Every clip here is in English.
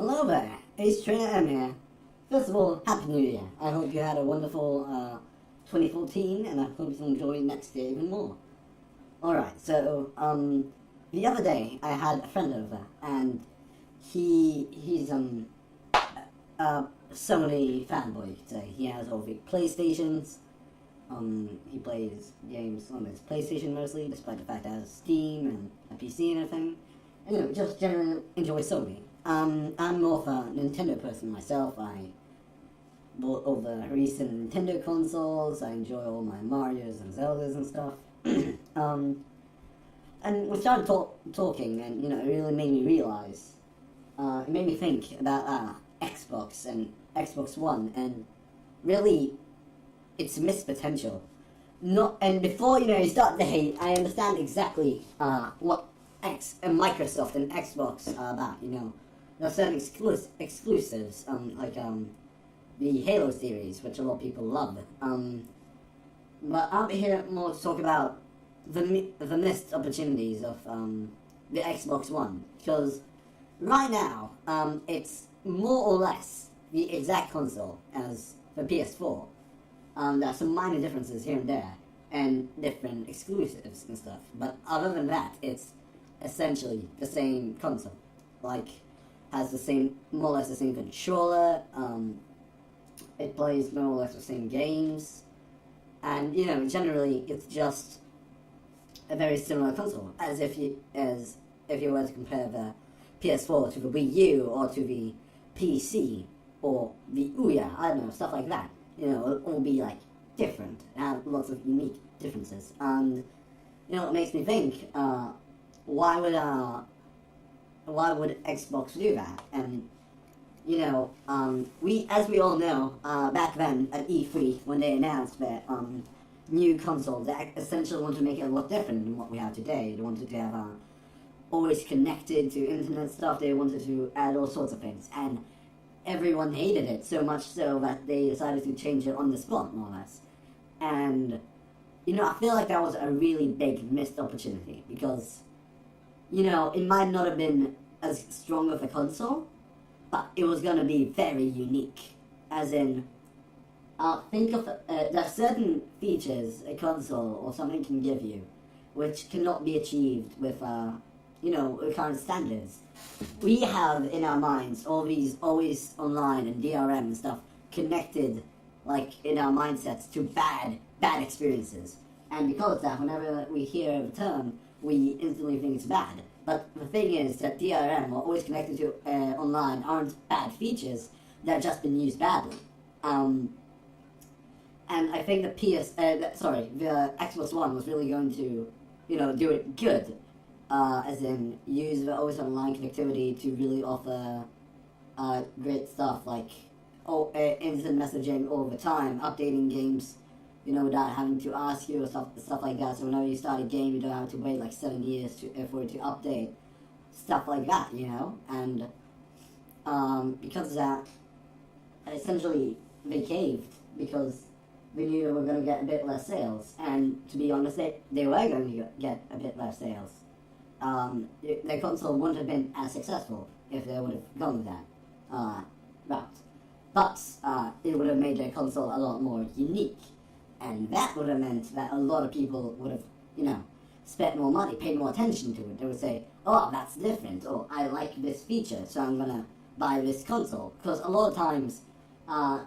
Hello there, AceTrainerM here. First of all, Happy New Year. I hope you had a wonderful 2014 and I hope you enjoy next year even more. Alright, so the other day I had a friend over and he's a Sony fanboy, you could say. He has all the PlayStations. He plays games on his PlayStation mostly, despite the fact that it has Steam and a PC and everything. Anyway, just generally enjoy Sony. I'm more of a Nintendo person myself. I bought all the recent Nintendo consoles. I enjoy all my Marios and Zeldas and stuff. And we started talking, and it really made me realize. It made me think about Xbox and Xbox One, and really, its missed potential. And before you start to hate, I understand exactly what Microsoft and Xbox are about. There are certain exclusives, like the Halo series, which a lot of people love. But I'm here more to talk about the missed opportunities of the Xbox One, because right now it's more or less the exact console as the PS4. There are some minor differences here and there, and different exclusives and stuff. But other than that, it's essentially the same console. Like, has more or less the same controller. It plays more or less the same games, and generally it's just a very similar console. As if you were to compare the PS4 to the Wii U or to the PC or the Ouya, I don't know, stuff like that. It'll all be like different, have lots of unique differences, and it makes me think, why would Xbox do that? And as we all know, back then at E3 when they announced their new console, they essentially wanted to make it a lot different than what we have today. They wanted to have always connected to internet stuff. They wanted to add all sorts of things, and everyone hated it so much so that they decided to change it on the spot, more or less. And I feel like that was a really big missed opportunity, because it might not have been as strong of a console, but it was going to be very unique. As in, think of there are certain features a console or something can give you, which cannot be achieved with current standards. We have in our minds all these always online and DRM and stuff connected, like in our mindsets, to bad experiences. And because of that, whenever we hear the term, we instantly think it's bad. But the thing is that DRM, or always connected to online, aren't bad features. They've just been used badly. And I think the Xbox One was really going to, do it good. As in, use the always online connectivity to really offer great stuff like instant messaging all the time, updating games, without having to ask you or stuff like that. So whenever you start a game, you don't have to wait like 7 years for it to update, stuff like that, And because of that, essentially they caved, because they knew they were going to get a bit less sales. And to be honest, they were going to get a bit less sales. Their console wouldn't have been as successful if they would have gone with that route. But it would have made their console a lot more unique. And that would have meant that a lot of people would have, spent more money, paid more attention to it. They would say, oh, that's different, or I like this feature, so I'm gonna buy this console. Because a lot of times,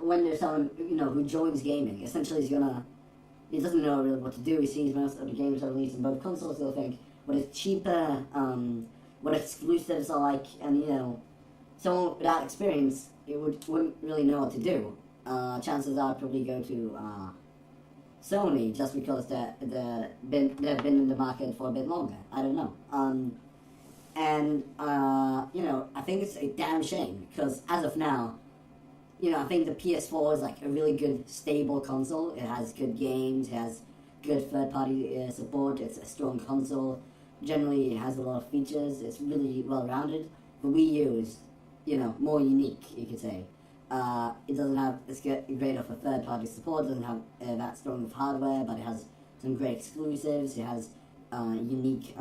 when there's someone, who joins gaming, essentially he doesn't know really what to do. He sees most of the games are released in both consoles, he'll think, what is cheaper, what exclusives are like, and, someone without experience, wouldn't really know what to do. Chances are probably go to, Sony, just because they've been in the market for a bit longer. I don't know. I think it's a damn shame, because as of now, I think the PS4 is like a really good, stable console. It has good games, it has good third-party support, it's a strong console. Generally, it has a lot of features, it's really well-rounded. The Wii U is, more unique, you could say. It doesn't have as great of a third-party support, doesn't have that strong of hardware, but it has some great exclusives. It has unique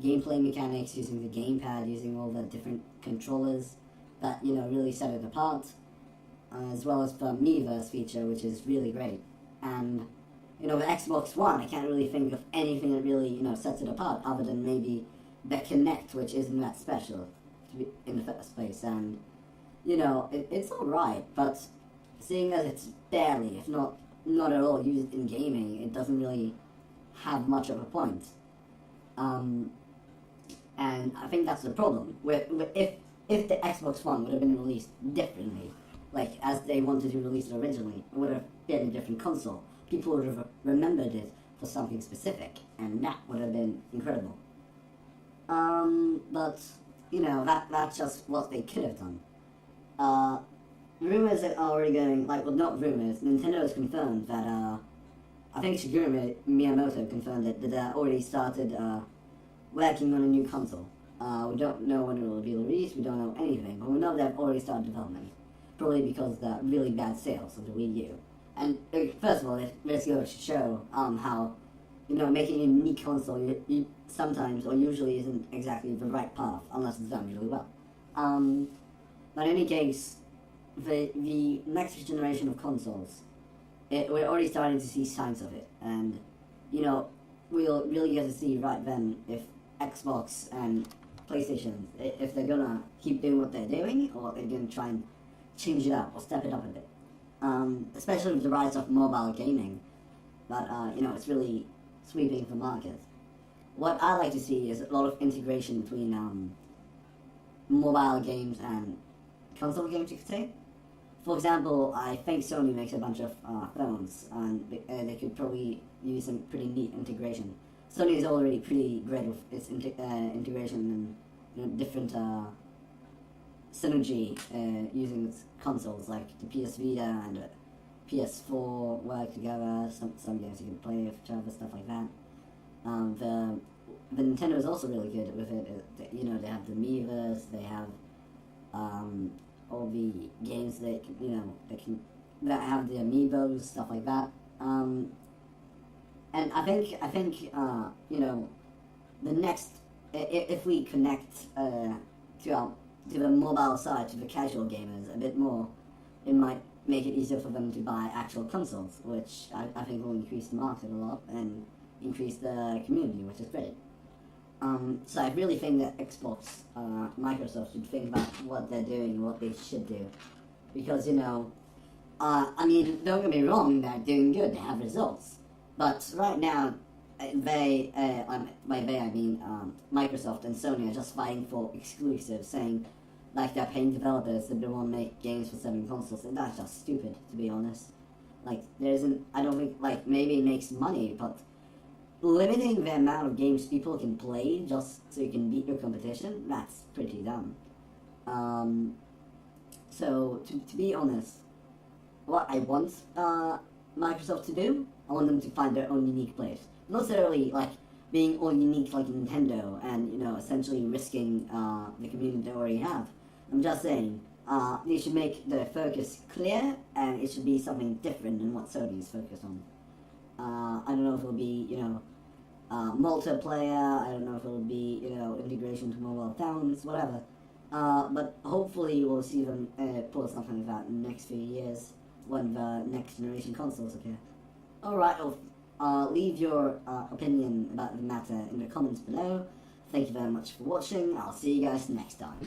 gameplay mechanics, using the gamepad, using all the different controllers. that, really set it apart, as well as the Miiverse feature, which is really great. And, the Xbox One, I can't really think of anything that really, sets it apart, other than maybe the Kinect, which isn't that special in the first place. And, it's alright, but seeing as it's barely, if not at all, used in gaming, it doesn't really have much of a point. And I think that's the problem. If the Xbox One would have been released differently, like as they wanted to release it originally, it would have been a different console. People would have remembered it for something specific, and that would have been incredible. But that's just what they could have done. Rumors that are already going, not rumors, Nintendo has confirmed that, I think Shigeru Miyamoto confirmed that they already started working on a new console. We don't know when it will be released, we don't know anything, but we know they've already started development. Probably because of the really bad sales of the Wii U. And first of all, let's go to show how, making a unique console you sometimes or usually isn't exactly the right path, unless it's done really well. But in any case, the next generation of consoles, we're already starting to see signs of it, and we'll really get to see right then if Xbox and PlayStation, if they're gonna keep doing what they're doing, or they're gonna try and change it up or step it up a bit. Especially with the rise of mobile gaming, but it's really sweeping the market. What I like to see is a lot of integration between mobile games and console games, you could say. For example, I think Sony makes a bunch of phones, and they could probably use some pretty neat integration. Sony is already pretty great with its integration and different synergy using its consoles, like the PS Vita and the PS4 work together. Some games you can play with each other, stuff like that. The Nintendo is also really good with it. They have the Miiverse, they have all the games that that have the amiibos, stuff like that. And I think the next, if we connect to the mobile side, to the casual gamers a bit more, it might make it easier for them to buy actual consoles, which I think will increase the market a lot and increase the community, which is great. So I really think that Xbox, Microsoft should think about what they're doing and what they should do. Because, don't get me wrong, they're doing good, they have results. But right now, by they I mean Microsoft and Sony are just fighting for exclusives, saying they're paying developers that they want to make games for selling consoles, and that's just stupid, to be honest. I don't think, maybe it makes money, but limiting the amount of games people can play just so you can beat your competition, that's pretty dumb. So, to be honest, what I want Microsoft to do, I want them to find their own unique place. Not necessarily, being all unique like Nintendo and, essentially risking the community they already have. I'm just saying, they should make their focus clear, and it should be something different than what Sony is focused on. I don't know if it'll be, multiplayer, I don't know if it'll be, integration to mobile phones, whatever. But hopefully we'll see them pull something like that in the next few years when the next generation consoles appear. Alright, leave your opinion about the matter in the comments below. Thank you very much for watching. I'll see you guys next time.